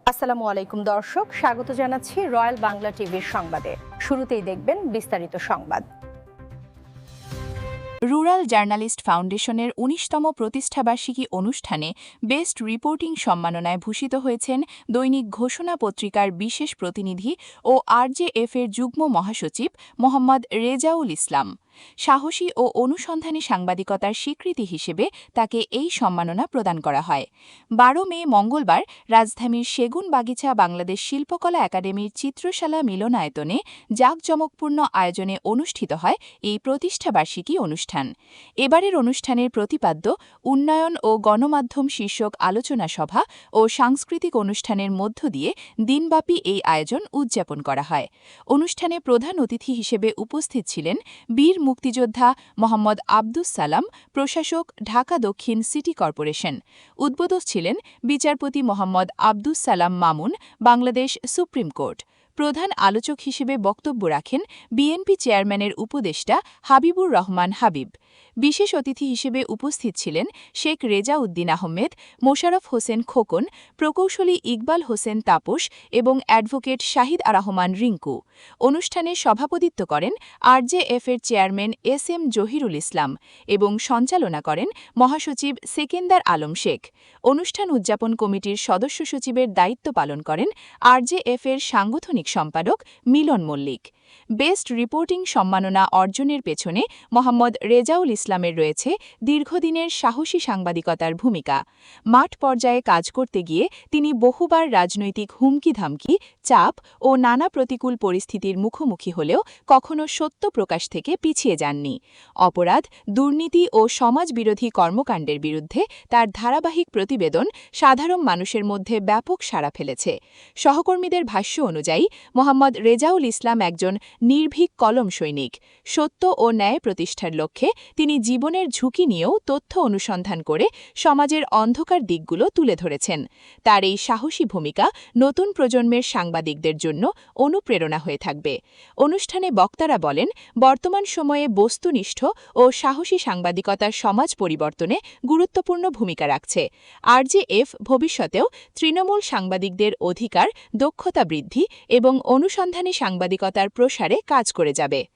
আসসালামু আলাইকুম দর্শক, স্বাগত জানাচ্ছি রয়্যাল বাংলা টিভির সংবাদে। শুরুতেই দেখবেন বিস্তারিত সংবাদ। রুরাল জার্নালিস্ট ফাউন্ডেশনের ১৯তম প্রতিষ্ঠাবার্ষিকী অনুষ্ঠানে বেস্ট রিপোর্টিং সম্মাননায় ভূষিত হয়েছেন দৈনিক ঘোষণা পত্রিকার বিশেষ প্রতিনিধি ও আরজেএফের যুগ্ম মহাসচিব মোহাম্মদ রেজাউল ইসলাম। সাহসী ও অনুসন্ধানী সাংবাদিকতার স্বীকৃতি হিসেবে তাকে এই সম্মাননা প্রদান করা হয়। ১২ মে মঙ্গলবার রাজধানীর সেগুনবাগিচা বাংলাদেশ শিল্পকলা একাডেমির চিত্রশালা মিলনায়তনে জাঁকজমকপূর্ণ আয়োজনে অনুষ্ঠিত হয় এই প্রতিষ্ঠাবার্ষিকী অনুষ্ঠান। এবারের অনুষ্ঠানের প্রতিপাদ্য উন্নয়ন ও গণমাধ্যম শীর্ষক আলোচনা সভা ও সাংস্কৃতিক অনুষ্ঠানের মধ্য দিয়ে দিনব্যাপী এই আয়োজন উদযাপন করা হয়। অনুষ্ঠানে প্রধান অতিথি হিসেবে উপস্থিত ছিলেন বীর মুক্তিযোদ্ধা মোহাম্মদ আব্দুস সালাম, প্রশাসক, ঢাকা দক্ষিণ সিটি কর্পোরেশন। উদ্বোধক ছিলেন বিচারপতি মোহাম্মদ আব্দুস সালাম মামুন, বাংলাদেশ সুপ্রিম কোর্ট। প্রধান আলোচক হিসেবে বক্তব্য রাখেন বিএনপি চেয়ারম্যানের উপদেষ্টা হাবিবুর রহমান হাবিব। বিশেষ অতিথি হিসেবে উপস্থিত ছিলেন শেখ রেজা উদ্দিন আহমেদ, মোশাররফ হোসেন খোকন, প্রকৌশলী ইকবাল হোসেন তাপস এবং অ্যাডভোকেট শাহিদ রহমান রিঙ্কু। অনুষ্ঠানে সভাপতিত্ব করেন আরজেএফের চেয়ারম্যান এস.এম. জহিরুল ইসলাম এবং সঞ্চালনা করেন মহাসচিব সেকেন্দার আলম শেখ। অনুষ্ঠান উদযাপন কমিটির সদস্য সচিবের দায়িত্ব পালন করেন আরজেএফের সাংগঠনিক সম্পাদক মিলন মল্লিক। বেস্ট রিপোর্টিং সম্মাননা অর্জনের পেছনে মোহাম্মদ রেজাউল ইসলামের রয়েছে দীর্ঘদিনের সাহসী সাংবাদিকতার ভূমিকা। মাঠ পর্যায়ে কাজ করতে গিয়ে তিনি বহুবার রাজনৈতিক হুমকি-ধামকি, চাপ ও নানা প্রতিকূল পরিস্থিতির মুখোমুখি হলেও কখনো সত্য প্রকাশ থেকে পিছিয়ে যাননি। অপরাধ, দুর্নীতি ও সমাজবিরোধী কর্মকাণ্ডের বিরুদ্ধে তার ধারাবাহিক প্রতিবেদন সাধারণ মানুষের মধ্যে ব্যাপক সাড়া ফেলেছে। সহকর্মীদের ভাষ্য অনুযায়ী মোহাম্মদ রেজাউল ইসলাম একজন নির্ভীক কলম সৈনিক। সত্য ও ন্যায় প্রতিষ্ঠার লক্ষ্যে তিনি জীবনের ঝুঁকি নিয়েও তথ্য অনুসন্ধান করে সমাজের অন্ধকার দিকগুলো তুলে ধরেছেন। তার এই সাহসী ভূমিকা নতুন প্রজন্মের সাংবাদিকদের জন্য অনুপ্রেরণা হয়ে থাকবে। অনুষ্ঠানে বক্তারা বলেন, বর্তমান সময়ে বস্তুনিষ্ঠ ও সাহসী সাংবাদিকতার সমাজ পরিবর্তনে গুরুত্বপূর্ণ ভূমিকা রাখছে। আরজেএফ ভবিষ্যতেও তৃণমূল সাংবাদিকদের অধিকার, দক্ষতা বৃদ্ধি এবং অনুসন্ধানী সাংবাদিকতার প্রসারে কাজ করে যাবে।